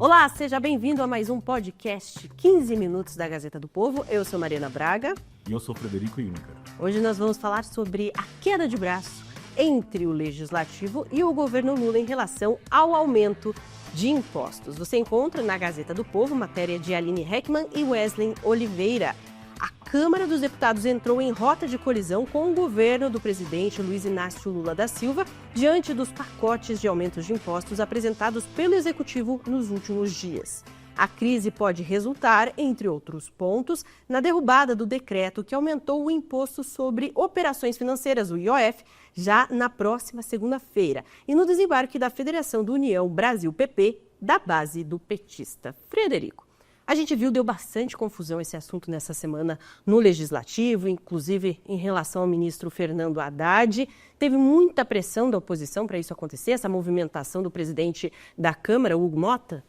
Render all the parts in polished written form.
Olá, seja bem-vindo a mais um podcast 15 Minutos da Gazeta do Povo. Eu sou Mariana Braga. E eu sou Frederico Juncker. Hoje nós vamos falar sobre a queda de braço entre o Legislativo e o governo Lula em relação ao aumento de impostos. Você encontra na Gazeta do Povo matéria de Aline Heckman e Wesley Oliveira. A Câmara dos Deputados entrou em rota de colisão com o governo do presidente Luiz Inácio Lula da Silva diante dos pacotes de aumentos de impostos apresentados pelo Executivo nos últimos dias. A crise pode resultar, entre outros pontos, na derrubada do decreto que aumentou o imposto sobre operações financeiras, o IOF, já na próxima segunda-feira, e no desembarque da Federação do União Brasil-PP, da base do petista. Frederico, a gente viu, deu bastante confusão esse assunto nessa semana no Legislativo, inclusive em relação ao ministro Fernando Haddad. Teve muita pressão da oposição para isso acontecer, essa movimentação do presidente da Câmara, Hugo Motta?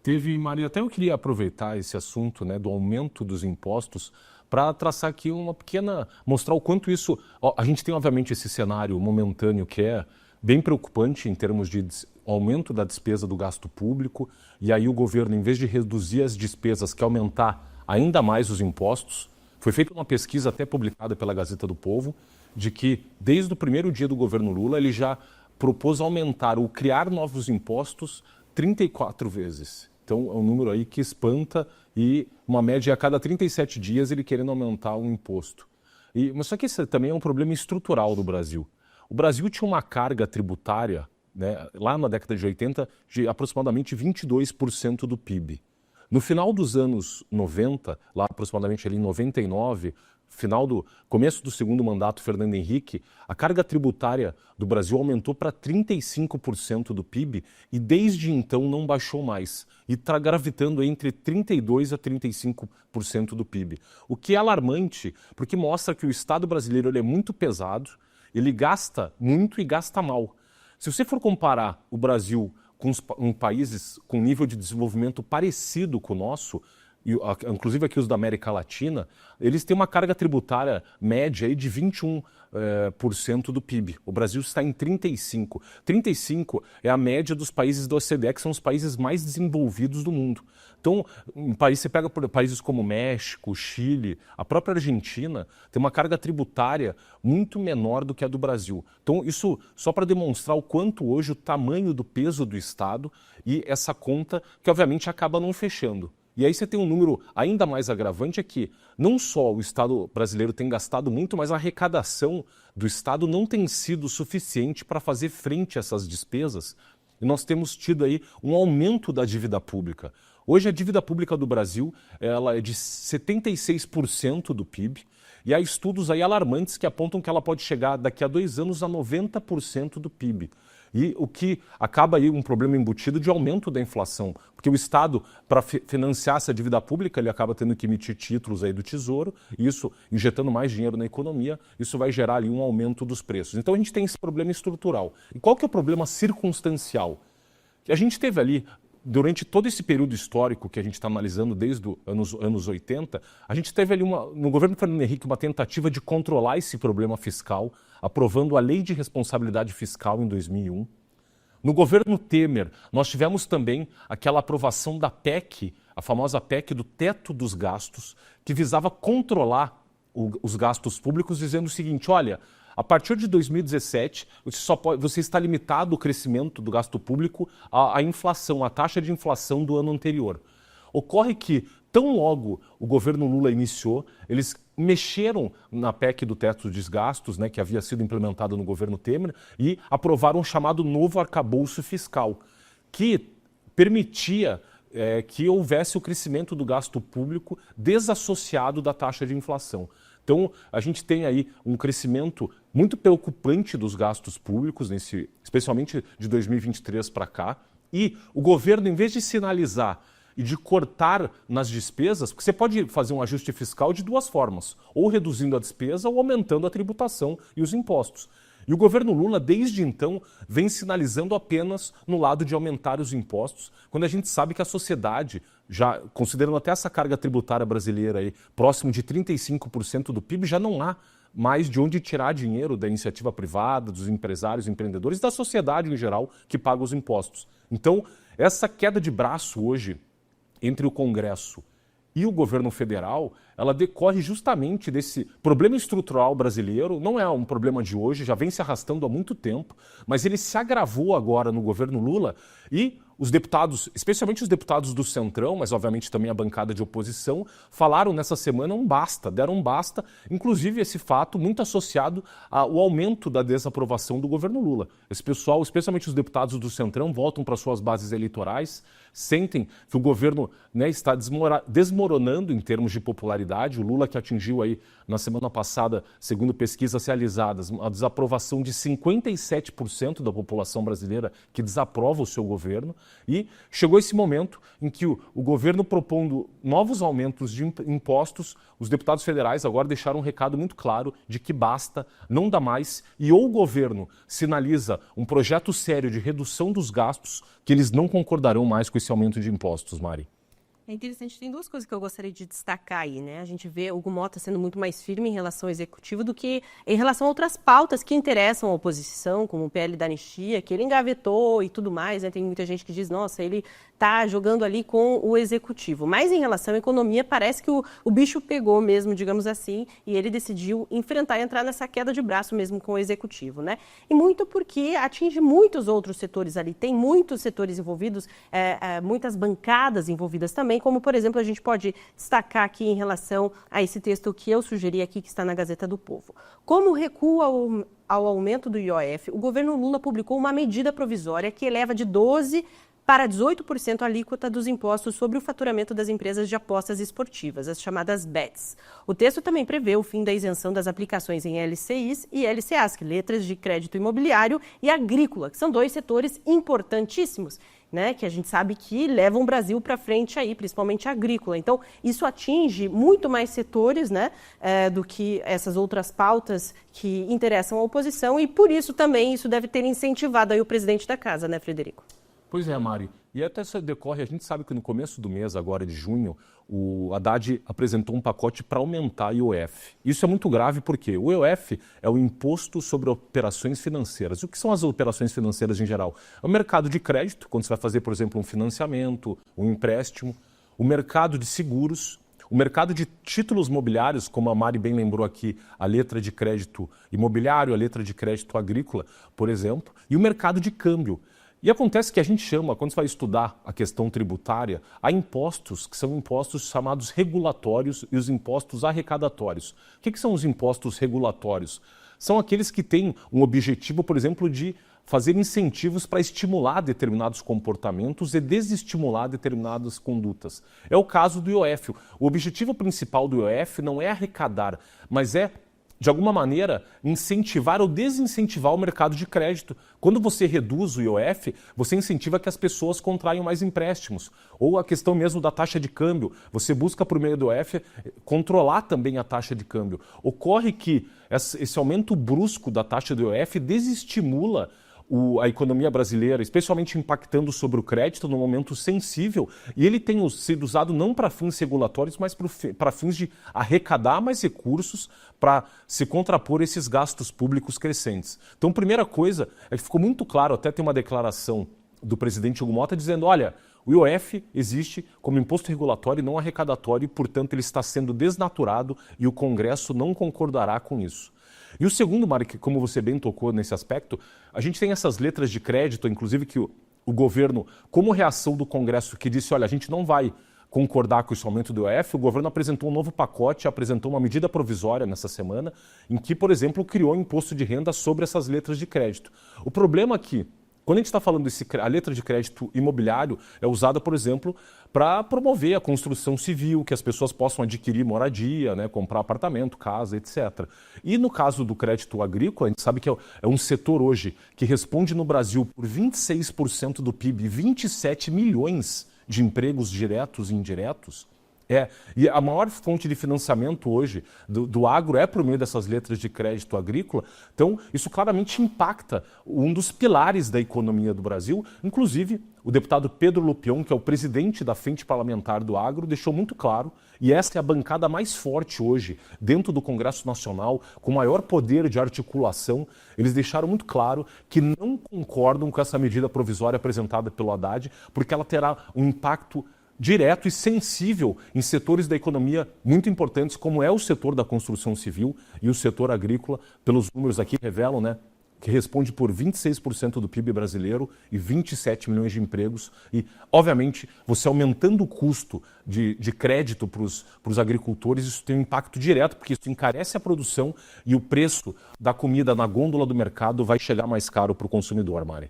Teve, Maria, até eu queria aproveitar esse assunto, do aumento dos impostos para traçar aqui uma pequena, mostrar o quanto isso, a gente tem obviamente esse cenário momentâneo que é bem preocupante em termos de aumento da despesa do gasto público, e aí o governo, em vez de reduzir as despesas, quer aumentar ainda mais os impostos. Foi feita uma pesquisa até publicada pela Gazeta do Povo, de que desde o primeiro dia do governo Lula ele já propôs aumentar ou criar novos impostos 34 vezes. Então, é um número aí que espanta, e uma média a cada 37 dias ele querendo aumentar um imposto. Mas só que isso também é um problema estrutural do Brasil. O Brasil tinha uma carga tributária, lá na década de 80, de aproximadamente 22% do PIB. No final dos anos 90, lá aproximadamente ali em 99, começo do segundo mandato Fernando Henrique, a carga tributária do Brasil aumentou para 35% do PIB e desde então não baixou mais. E está gravitando entre 32% a 35% do PIB. O que é alarmante, porque mostra que o Estado brasileiro ele é muito pesado, ele gasta muito e gasta mal. Se você for comparar o Brasil com países com nível de desenvolvimento parecido com o nosso, inclusive aqui os da América Latina, eles têm uma carga tributária média aí de 21% do PIB. O Brasil está em 35%. 35% é a média dos países da OCDE, que são os países mais desenvolvidos do mundo. Então, você pega países como México, Chile, a própria Argentina, tem uma carga tributária muito menor do que a do Brasil. Então, isso só para demonstrar o quanto hoje o tamanho do peso do Estado e essa conta que, obviamente, acaba não fechando. E aí você tem um número ainda mais agravante, é que não só o Estado brasileiro tem gastado muito, mas a arrecadação do Estado não tem sido suficiente para fazer frente a essas despesas. E nós temos tido aí um aumento da dívida pública. Hoje a dívida pública do Brasil ela é de 76% do PIB, e há estudos aí alarmantes que apontam que ela pode chegar daqui a 2 anos a 90% do PIB. E o que acaba aí um problema embutido de aumento da inflação, porque o Estado, para financiar essa dívida pública, ele acaba tendo que emitir títulos aí do Tesouro, e isso, injetando mais dinheiro na economia, isso vai gerar ali um aumento dos preços. Então a gente tem esse problema estrutural. E qual que é o problema circunstancial? Que a gente teve ali, durante todo esse período histórico que a gente está analisando desde os anos 80, a gente teve ali no governo Fernando Henrique uma tentativa de controlar esse problema fiscal, aprovando a Lei de Responsabilidade Fiscal em 2001. No governo Temer, nós tivemos também aquela aprovação da PEC, a famosa PEC do teto dos gastos, que visava controlar os gastos públicos, dizendo o seguinte: olha, a partir de 2017, você está limitado o crescimento do gasto público à inflação, à taxa de inflação do ano anterior. Ocorre que, tão logo o governo Lula iniciou, eles mexeram na PEC do teto dos gastos, que havia sido implementada no governo Temer, e aprovaram o chamado novo arcabouço fiscal, que permitia que houvesse o crescimento do gasto público desassociado da taxa de inflação. Então, a gente tem aí um crescimento muito preocupante dos gastos públicos, especialmente de 2023 para cá, e o governo, em vez de sinalizar e de cortar nas despesas, porque você pode fazer um ajuste fiscal de 2 formas, ou reduzindo a despesa ou aumentando a tributação e os impostos. E o governo Lula, desde então, vem sinalizando apenas no lado de aumentar os impostos, quando a gente sabe que a sociedade, já considerando até essa carga tributária brasileira aí, próximo de 35% do PIB, já não há mais de onde tirar dinheiro da iniciativa privada, dos empresários, empreendedores, da sociedade em geral que paga os impostos. Então, essa queda de braço hoje entre o Congresso e o governo federal, ela decorre justamente desse problema estrutural brasileiro. Não é um problema de hoje, já vem se arrastando há muito tempo, mas ele se agravou agora no governo Lula e os deputados, especialmente os deputados do Centrão, mas obviamente também a bancada de oposição, falaram nessa semana um basta, deram um basta, inclusive esse fato muito associado ao aumento da desaprovação do governo Lula. Esse pessoal, especialmente os deputados do Centrão, voltam para suas bases eleitorais, sentem que o governo, né, está desmoronando em termos de popularidade. O Lula, que atingiu aí na semana passada, segundo pesquisas realizadas, a desaprovação de 57% da população brasileira que desaprova o seu governo. E chegou esse momento em que o governo propondo novos aumentos de impostos, os deputados federais agora deixaram um recado muito claro de que basta, não dá mais, e ou o governo sinaliza um projeto sério de redução dos gastos, que eles não concordarão mais com esse aumento de impostos, Mari. É interessante, tem duas coisas que eu gostaria de destacar aí, né? A gente vê o Hugo Mota sendo muito mais firme em relação ao executivo do que em relação a outras pautas que interessam a oposição, como o PL da anistia, que ele engavetou e tudo mais, né? Tem muita gente que diz, nossa, ele está jogando ali com o executivo. Mas em relação à economia, parece que o bicho pegou mesmo, digamos assim, e ele decidiu enfrentar e entrar nessa queda de braço mesmo com o executivo, né? E muito porque atinge muitos outros setores ali, tem muitos setores envolvidos, muitas bancadas envolvidas também, como, por exemplo, a gente pode destacar aqui em relação a esse texto que eu sugeri aqui, que está na Gazeta do Povo. Como recua ao aumento do IOF, o governo Lula publicou uma medida provisória que eleva de 12% para 18% a alíquota dos impostos sobre o faturamento das empresas de apostas esportivas, as chamadas BETs. O texto também prevê o fim da isenção das aplicações em LCIs e LCAs, letras de crédito imobiliário e agrícola, que são dois setores importantíssimos, né, que a gente sabe que levam o Brasil para frente aí, principalmente a agrícola. Então, isso atinge muito mais setores, né, do que essas outras pautas que interessam à oposição, e por isso também isso deve ter incentivado aí o presidente da casa, né, Frederico? Pois é, Mari. E até isso decorre, a gente sabe que no começo do mês, agora de junho, o Haddad apresentou um pacote para aumentar o IOF. Isso é muito grave porque o IOF é o Imposto sobre Operações Financeiras. E o que são as operações financeiras em geral? É o mercado de crédito, quando você vai fazer, por exemplo, um financiamento, um empréstimo, o mercado de seguros, o mercado de títulos mobiliários, como a Mari bem lembrou aqui, a letra de crédito imobiliário, a letra de crédito agrícola, por exemplo, e o mercado de câmbio. E acontece que a gente chama, quando você vai estudar a questão tributária, há impostos que são impostos chamados regulatórios e os impostos arrecadatórios. O que são os impostos regulatórios? São aqueles que têm um objetivo, por exemplo, de fazer incentivos para estimular determinados comportamentos e desestimular determinadas condutas. É o caso do IOF. O objetivo principal do IOF não é arrecadar, mas é, de alguma maneira, incentivar ou desincentivar o mercado de crédito. Quando você reduz o IOF, você incentiva que as pessoas contraiam mais empréstimos. Ou a questão mesmo da taxa de câmbio. Você busca, por meio do IOF, controlar também a taxa de câmbio. Ocorre que esse aumento brusco da taxa do IOF desestimula a economia brasileira, especialmente impactando sobre o crédito num momento sensível, e ele tem sido usado não para fins regulatórios, mas para fins de arrecadar mais recursos para se contrapor esses gastos públicos crescentes. Então, primeira coisa, é que ficou muito claro, até tem uma declaração do presidente Hugo Mota dizendo, olha, o IOF existe como imposto regulatório e não arrecadatório, e, portanto, ele está sendo desnaturado e o Congresso não concordará com isso. E o segundo, Mari, que como você bem tocou nesse aspecto, a gente tem essas letras de crédito, inclusive que o governo, como reação do Congresso que disse, olha, a gente não vai concordar com esse aumento do IOF, o governo apresentou um novo pacote, apresentou uma medida provisória nessa semana, em que, por exemplo, criou um imposto de renda sobre essas letras de crédito. O problema aqui, quando a gente está falando a letra de crédito imobiliário é usada, por exemplo, para promover a construção civil, que as pessoas possam adquirir moradia, né, comprar apartamento, casa, etc. E no caso do crédito agrícola, a gente sabe que é um setor hoje que responde no Brasil por 26% do PIB, 27 milhões de empregos diretos e indiretos. E a maior fonte de financiamento hoje do agro é por meio dessas letras de crédito agrícola. Então, isso claramente impacta um dos pilares da economia do Brasil. Inclusive, o deputado Pedro Lupion, que é o presidente da Frente Parlamentar do Agro, deixou muito claro, e essa é a bancada mais forte hoje dentro do Congresso Nacional, com maior poder de articulação. Eles deixaram muito claro que não concordam com essa medida provisória apresentada pelo Haddad, porque ela terá um impacto direto e sensível em setores da economia muito importantes, como é o setor da construção civil e o setor agrícola, pelos números aqui revelam, né, que responde por 26% do PIB brasileiro e 27 milhões de empregos. E, obviamente, você aumentando o custo de crédito para os agricultores, isso tem um impacto direto, porque isso encarece a produção e o preço da comida na gôndola do mercado vai chegar mais caro para o consumidor, Mari.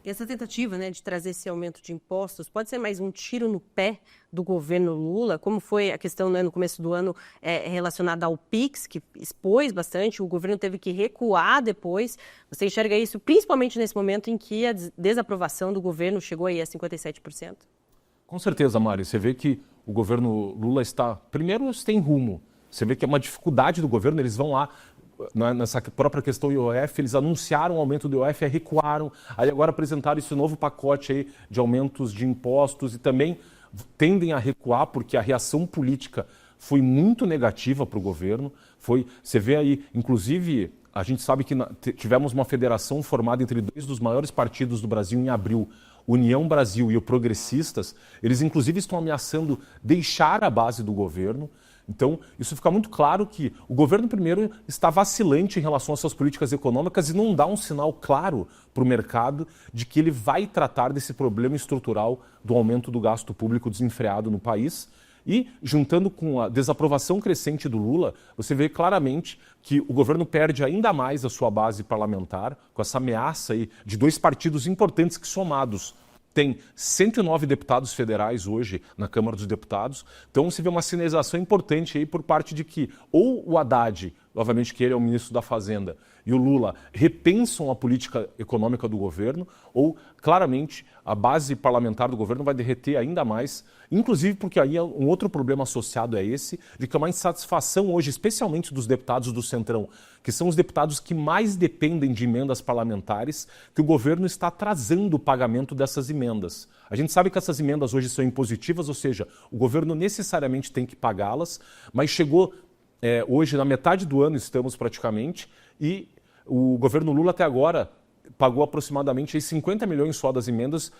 E essa tentativa, né, de trazer esse aumento de impostos pode ser mais um tiro no pé do governo Lula, como foi a questão, né, no começo do ano relacionada ao PIX, que expôs bastante, o governo teve que recuar depois. Você enxerga isso principalmente nesse momento em que a desaprovação do governo chegou aí a 57%? Com certeza, Mari. Você vê que o governo Lula está, primeiro, tem rumo. Você vê que é uma dificuldade do governo, eles vão lá. Nessa própria questão do IOF, eles anunciaram o aumento do IOF, recuaram, aí agora apresentaram esse novo pacote aí de aumentos de impostos e também tendem a recuar porque a reação política foi muito negativa para o governo. Você vê aí, inclusive, a gente sabe que tivemos uma federação formada entre dois dos maiores partidos do Brasil em abril, União Brasil e o Progressistas. Eles inclusive estão ameaçando deixar a base do governo. Então, isso fica muito claro que o governo, primeiro, está vacilante em relação às suas políticas econômicas e não dá um sinal claro para o mercado de que ele vai tratar desse problema estrutural do aumento do gasto público desenfreado no país. E, juntando com a desaprovação crescente do Lula, você vê claramente que o governo perde ainda mais a sua base parlamentar, com essa ameaça aí de dois partidos importantes que, somados, tem 109 deputados federais hoje na Câmara dos Deputados. Então, se vê uma sinalização importante aí por parte de que ou o Haddad, obviamente que ele é o ministro da Fazenda, e o Lula repensam a política econômica do governo, ou claramente a base parlamentar do governo vai derreter ainda mais, inclusive porque aí um outro problema associado é esse, de que é uma insatisfação hoje, especialmente dos deputados do Centrão, que são os deputados que mais dependem de emendas parlamentares, que o governo está atrasando o pagamento dessas emendas. A gente sabe que essas emendas hoje são impositivas, ou seja, o governo necessariamente tem que pagá-las, mas chegou hoje, na metade do ano estamos praticamente, e o governo Lula até agora pagou aproximadamente 50 milhões só das emendas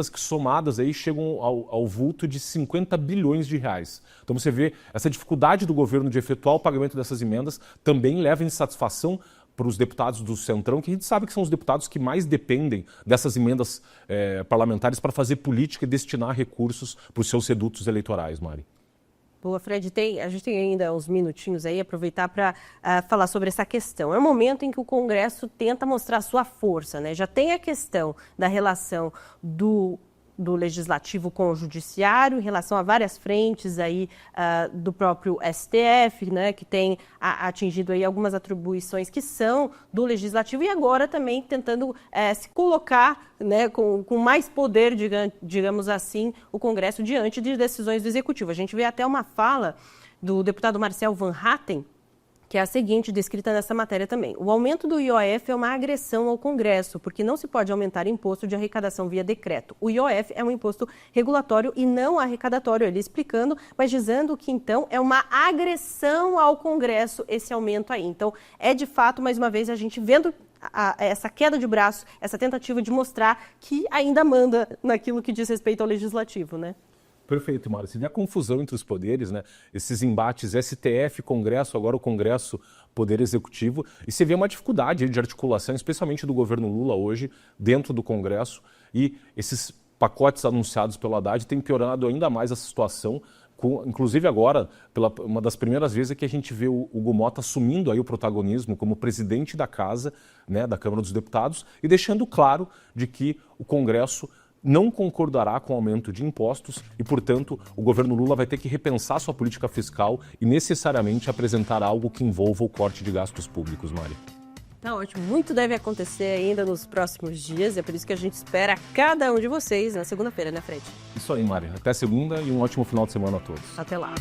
que somadas aí chegam ao vulto de 50 bilhões de reais. Então você vê essa dificuldade do governo de efetuar o pagamento dessas emendas também leva insatisfação para os deputados do Centrão, que a gente sabe que são os deputados que mais dependem dessas emendas parlamentares para fazer política e destinar recursos para os seus redutos eleitorais, Mari. Boa, Fred, a gente tem ainda uns minutinhos aí, aproveitar para falar sobre essa questão. É um momento em que o Congresso tenta mostrar sua força, né? Já tem a questão da relação do Legislativo com o Judiciário, em relação a várias frentes aí do próprio STF, né, que tem atingido aí algumas atribuições que são do Legislativo e agora também tentando se colocar, né, com mais poder, digamos assim, o Congresso diante de decisões do Executivo. A gente vê até uma fala do deputado Marcel Van Hatten, que é a seguinte, descrita nessa matéria também. O aumento do IOF é uma agressão ao Congresso, porque não se pode aumentar imposto de arrecadação via decreto. O IOF é um imposto regulatório e não arrecadatório, ele explicando, mas dizendo que, então, é uma agressão ao Congresso esse aumento aí. Então, é de fato, mais uma vez, a gente vendo essa queda de braço, essa tentativa de mostrar que ainda manda naquilo que diz respeito ao Legislativo, né? Perfeito, Mário. Você vê a confusão entre os poderes, né? Esses embates STF, Congresso, agora o Congresso, Poder Executivo. E você vê uma dificuldade de articulação, especialmente do governo Lula hoje, dentro do Congresso. E esses pacotes anunciados pelo Haddad têm piorado ainda mais essa situação. Inclusive agora, uma das primeiras vezes é que a gente vê o Hugo Motta assumindo aí o protagonismo como presidente da Casa, né, da Câmara dos Deputados, e deixando claro de que o Congresso não concordará com o aumento de impostos e, portanto, o governo Lula vai ter que repensar sua política fiscal e necessariamente apresentar algo que envolva o corte de gastos públicos, Mari. Tá ótimo. Muito deve acontecer ainda nos próximos dias. É por isso que a gente espera cada um de vocês na segunda-feira, né, Fred? Isso aí, Mari. Até segunda e um ótimo final de semana a todos. Até lá.